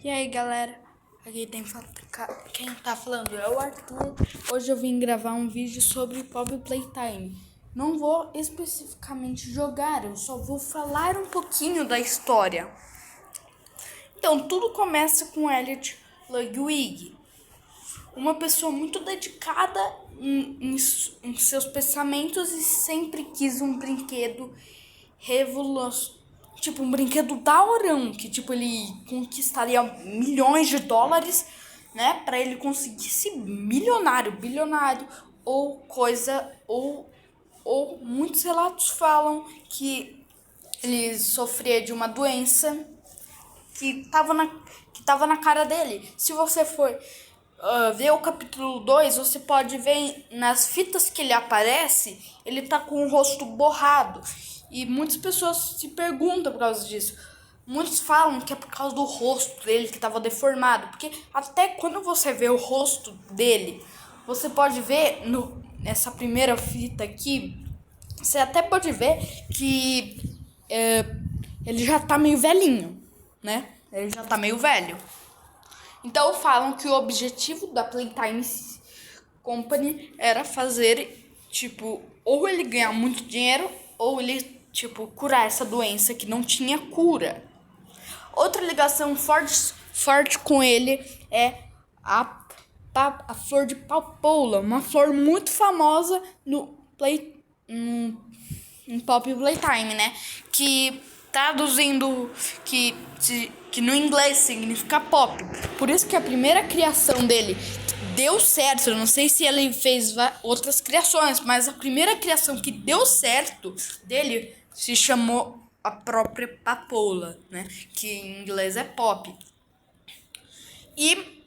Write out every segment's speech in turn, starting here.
E aí, galera, quem tá falando é o Arthur. Hoje eu vim gravar um vídeo sobre Poppy Playtime. Não vou especificamente jogar, eu só vou falar um pouquinho da história. Então, tudo começa com Elliot Ludwig, uma pessoa muito dedicada em seus pensamentos e sempre quis um brinquedo revolucionário. Tipo, um brinquedo daorão, que tipo, ele conquistaria milhões de dólares, né? Pra ele conseguir ser milionário, bilionário, ou coisa, ou muitos relatos falam que ele sofria de uma doença que tava na cara dele. Se você for ver o capítulo 2, você pode ver nas fitas que ele aparece, ele tá com o rosto borrado. E muitas pessoas se perguntam por causa disso. Muitos falam que é por causa do rosto dele que estava deformado. Porque até quando você vê o rosto dele, você pode ver nessa primeira fita aqui, você até pode ver que ele já tá meio velhinho, né? Ele já tá meio velho. Então falam que o objetivo da Playtime Company era fazer, tipo, ou ele ganhar muito dinheiro, ou ele, tipo, curar essa doença que não tinha cura. Outra ligação forte com ele é a flor de papoula, uma flor muito famosa em Poppy Playtime, né? Que traduzindo que no inglês significa pop. Por isso que a primeira criação dele deu certo. Eu não sei se ele fez outras criações, mas a primeira criação que deu certo dele se chamou a própria papoula, né? Que em inglês é pop. E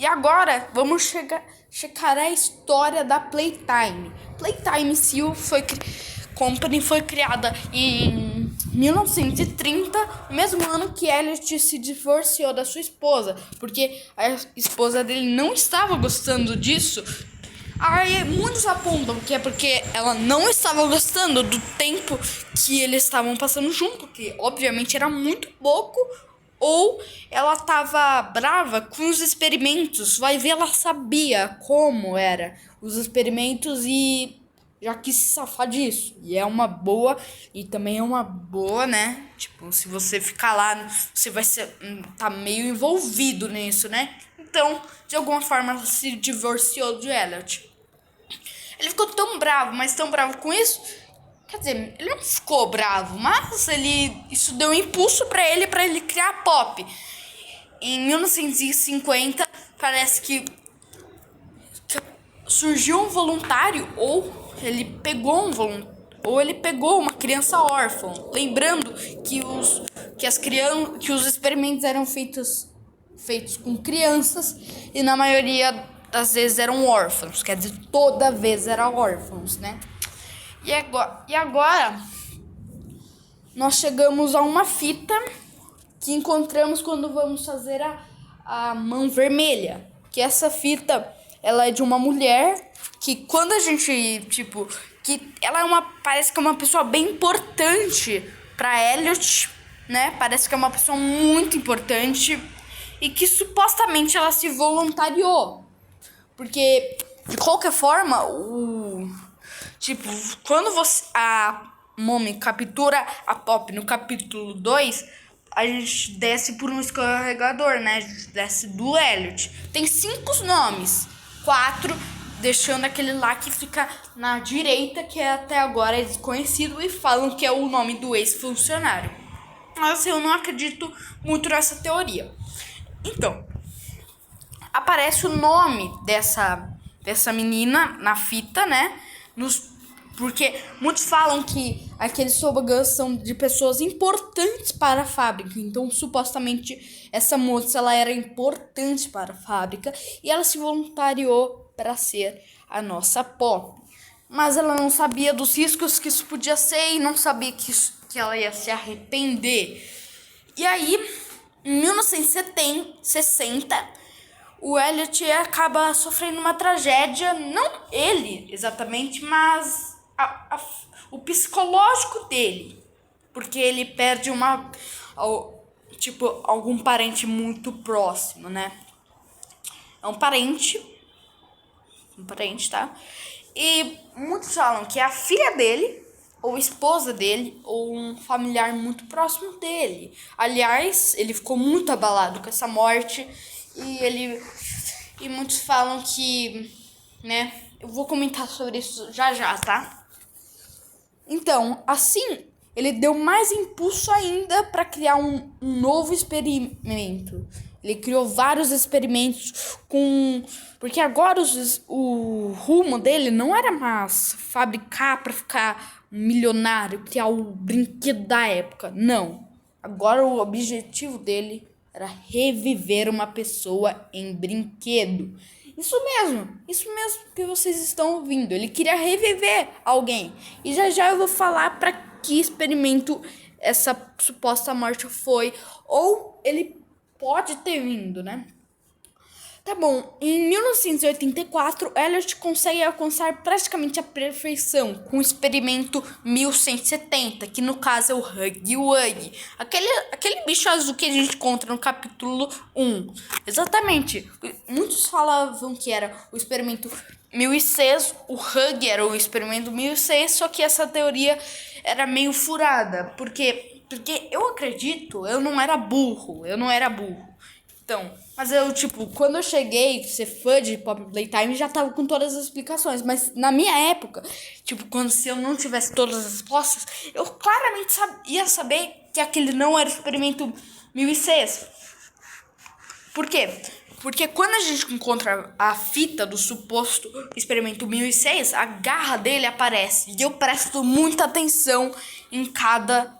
agora vamos checar a história da Playtime. Playtime Company foi criada em 1930, o mesmo ano que Elliot se divorciou da sua esposa, porque a esposa dele não estava gostando disso. Aí muitos apontam que é porque ela não estava gostando do tempo que eles estavam passando junto, que obviamente era muito pouco, ou ela estava brava com os experimentos. Vai ver, ela sabia como era os experimentos e já quis se safar disso. E é uma boa, e também é uma boa, né? Tipo, se você ficar lá, você vai ser, tá meio envolvido nisso, né? Então, de alguma forma, ela se divorciou de Elliot. Ele ficou tão bravo, mas tão bravo com isso. Quer dizer, ele não ficou bravo, mas isso deu um impulso pra ele criar a Pop. Em 1950, parece que surgiu um voluntário, ou ele pegou uma criança órfã. Lembrando que os experimentos eram feitos com crianças e na maioria das vezes eram órfãos. Quer dizer, toda vez eram órfãos, né? E agora nós chegamos a uma fita que encontramos quando vamos fazer a mão vermelha. Que essa fita, ela é de uma mulher que quando a gente, tipo, que ela parece que é uma pessoa bem importante pra Elliot, né? Parece que é uma pessoa muito importante e que supostamente ela se voluntariou. Porque, de qualquer forma, tipo, quando a Mommy captura a Pop no capítulo 2, a gente desce por um escorregador, né? A gente desce do Elliot. Tem 5 nomes. 4, deixando aquele lá que fica na direita, que até agora é desconhecido, e falam que é o nome do ex-funcionário. Mas eu não acredito muito nessa teoria. Então, aparece o nome dessa menina na fita, né? Porque muitos falam que aqueles toboggãs são de pessoas importantes para a fábrica. Então, supostamente, essa moça ela era importante para a fábrica e ela se voluntariou para ser a nossa Pop. Mas ela não sabia dos riscos que isso podia ser e não sabia que ela ia se arrepender. E aí, em 1960, o Elliot acaba sofrendo uma tragédia, não ele exatamente, mas o psicológico dele, porque ele perde tipo, algum parente muito próximo, né? É um parente, tá? E muitos falam que é a filha dele, ou esposa dele, ou um familiar muito próximo dele. Aliás, ele ficou muito abalado com essa morte e muitos falam que, né? Eu vou comentar sobre isso já já, tá? Então, assim, ele deu mais impulso ainda para criar um novo experimento. Ele criou vários experimentos porque agora o rumo dele não era mais fabricar para ficar milionário, criar o brinquedo da época. Não. Agora o objetivo dele era reviver uma pessoa em brinquedo. Isso mesmo que vocês estão ouvindo. Ele queria reviver alguém. E já eu vou falar para que experimento essa suposta morte foi. Ou ele pode ter vindo, né? Tá bom, em 1984, Elliot consegue alcançar praticamente a perfeição com o experimento 1170, que no caso é o Huggy Wuggy, aquele bicho azul que a gente encontra no capítulo 1. Exatamente, muitos falavam que era o experimento 1006, o Huggy era o experimento 1006, só que essa teoria era meio furada, porque eu acredito, eu não era burro. Então, mas eu, tipo, quando eu cheguei a ser fã de Poppy Playtime, já tava com todas as explicações. Mas na minha época, tipo, se eu não tivesse todas as respostas, eu claramente ia saber que aquele não era o experimento 1006. Por quê? Porque quando a gente encontra a fita do suposto experimento 1006, a garra dele aparece. E eu presto muita atenção em cada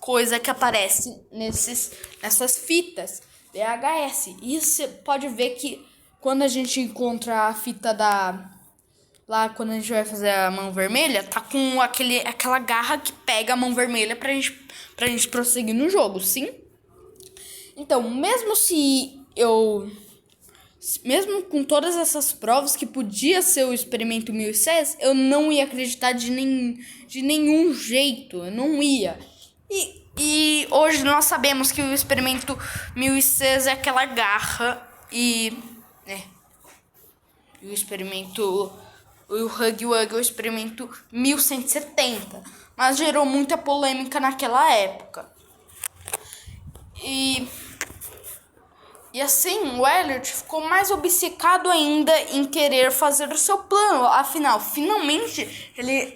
coisa que aparece nessas fitas VHS. E você pode ver que quando a gente encontra a fita lá quando a gente vai fazer a mão vermelha, tá com aquela garra que pega a mão vermelha pra gente prosseguir no jogo, sim? Então, mesmo com todas essas provas que podia ser o experimento 1006, eu não ia acreditar de nenhum jeito, eu não ia. E hoje nós sabemos que o experimento 1006 é aquela garra e o experimento, o Huggy Wuggy é o experimento 1170, mas gerou muita polêmica naquela época. E assim, o Elliot ficou mais obcecado ainda em querer fazer o seu plano. Afinal, finalmente,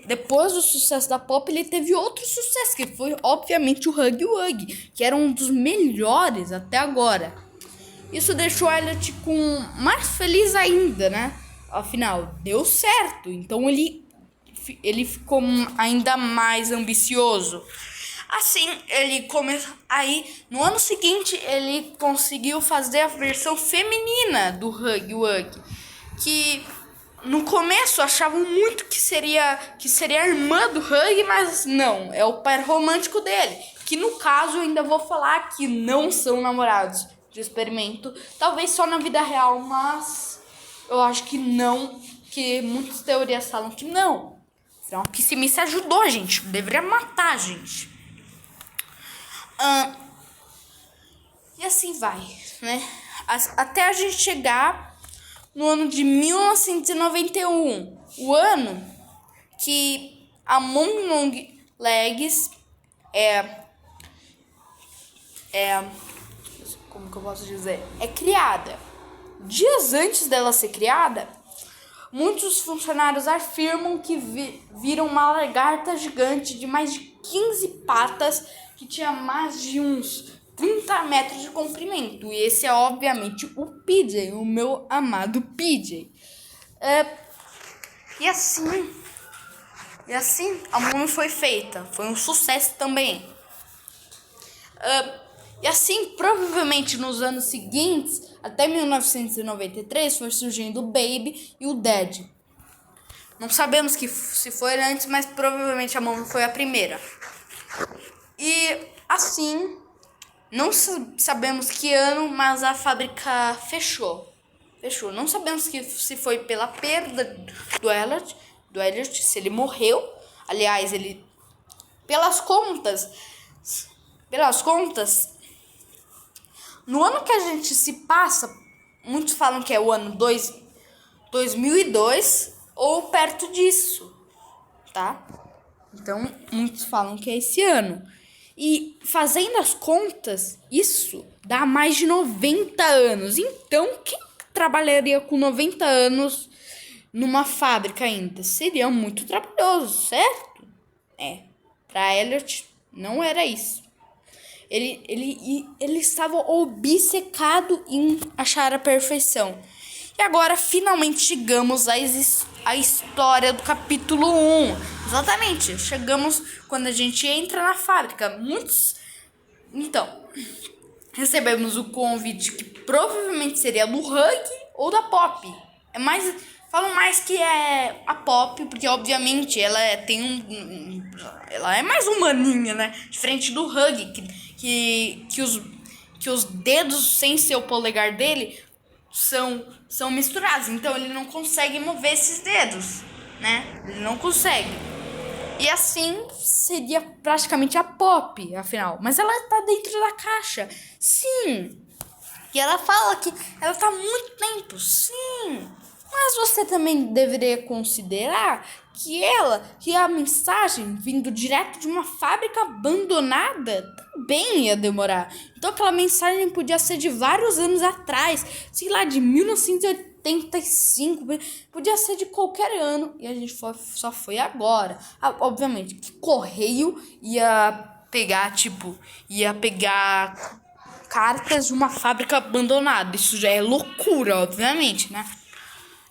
depois do sucesso da Pop, ele teve outro sucesso, que foi, obviamente, o Huggy Wuggy, que era um dos melhores até agora. Isso deixou o Elliot mais feliz ainda, né? Afinal, deu certo. Então, ele ficou ainda mais ambicioso. Assim, aí, no ano seguinte, ele conseguiu fazer a versão feminina do Huggy Wuggy, que no começo achavam muito que seria a irmã do Huggy, mas não, é o par romântico dele, que no caso eu ainda vou falar que não são namorados de experimento, talvez só na vida real, mas eu acho que não, que muitas teorias falam que não. Então, que se me ajudou, gente, deveria matar, gente. E assim vai, né? Até a gente chegar no ano de 1991, o ano que a Mont Long Legs como que eu posso dizer? É criada. Dias antes dela ser criada, muitos funcionários afirmam que viram uma lagarta gigante de mais de 15 patas que tinha mais de uns 30 metros de comprimento. E esse é, obviamente, o PJ, o meu amado PJ. E assim, a múmia foi feita. Foi um sucesso também. E assim, provavelmente nos anos seguintes, até 1993, foi surgindo o Baby e o Dead. Não sabemos se foi antes, mas provavelmente a múmia foi a primeira. E assim, não sabemos que ano, mas a fábrica fechou. Não sabemos se foi pela perda do Elliot, se ele morreu. Aliás, pelas contas, pelas contas, no ano que a gente se passa, muitos falam que é o ano 2002 ou perto disso, tá? Então, muitos falam que é esse ano. E fazendo as contas, isso dá mais de 90 anos. Então, quem trabalharia com 90 anos numa fábrica ainda? Seria muito trabalhoso, certo? Para Elliot não era isso. Ele estava obcecado em achar a perfeição. E agora, finalmente, chegamos à história do capítulo 1. Exatamente, chegamos quando a gente entra na fábrica. Então, recebemos o convite que provavelmente seria do Hug ou da Pop. Falam mais que é a Pop, porque obviamente ela ela é mais humaninha, né? Diferente do Hug, que os dedos sem ser o polegar dele são misturados. Então ele não consegue mover esses dedos, né? Ele não consegue. E assim seria praticamente a Pop, afinal. Mas ela tá dentro da caixa. Sim. E ela fala que ela tá há muito tempo. Sim. Mas você também deveria considerar que a mensagem vindo direto de uma fábrica abandonada também ia demorar. Então aquela mensagem podia ser de vários anos atrás, sei lá, de 1985, podia ser de qualquer ano, e a gente só foi agora. Obviamente que correio ia pegar cartas de uma fábrica abandonada. Isso já é loucura, obviamente, né?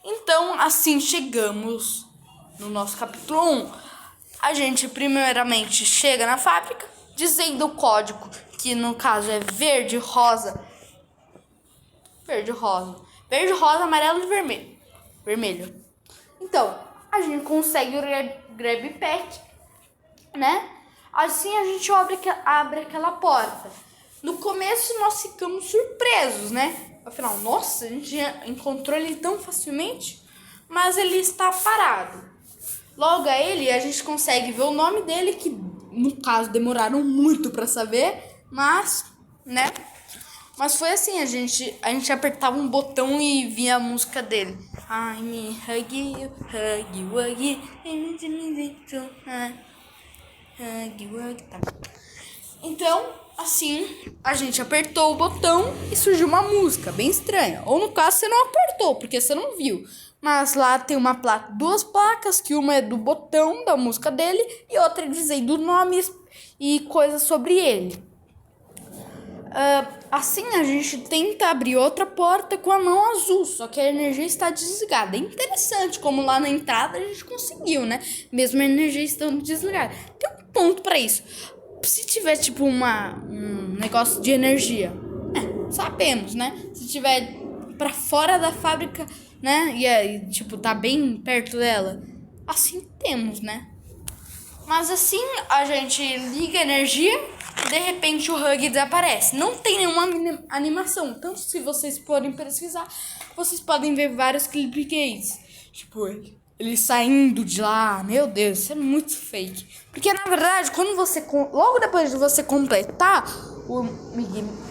Então, assim chegamos no nosso capítulo 1. A gente primeiramente chega na fábrica, dizendo o código, que no caso é verde, rosa, amarelo e vermelho. Então, a gente consegue o grab pack, né? Assim a gente abre aquela porta. No começo nós ficamos surpresos, né? Afinal, nossa, a gente encontrou ele tão facilmente, mas ele está parado. Logo a gente consegue ver o nome dele, que no caso demoraram muito para saber, mas, né? Mas foi assim, a gente apertava um botão e vinha a música dele. I me hug you, hug you, tá. Então, assim, a gente apertou o botão e surgiu uma música bem estranha. Ou no caso, você não apertou, porque você não viu. Mas lá tem duas placas, que uma é do botão da música dele e outra dizendo nomes e coisas sobre ele. Assim a gente tenta abrir outra porta com a mão azul, só que a energia está desligada. É interessante como lá na entrada a gente conseguiu, né? Mesmo a energia estando desligada. Tem um ponto para isso. Se tiver tipo um negócio de energia, sabemos, né? Se tiver para fora da fábrica, né? E aí, tipo, tá bem perto dela, assim temos, né? Mas assim a gente liga a energia. De repente o Hug desaparece. Não tem nenhuma animação. Tanto se vocês forem pesquisar, vocês podem ver vários clipgates. Tipo, ele saindo de lá. Meu Deus, isso é muito fake. Porque na verdade, logo depois de você completar o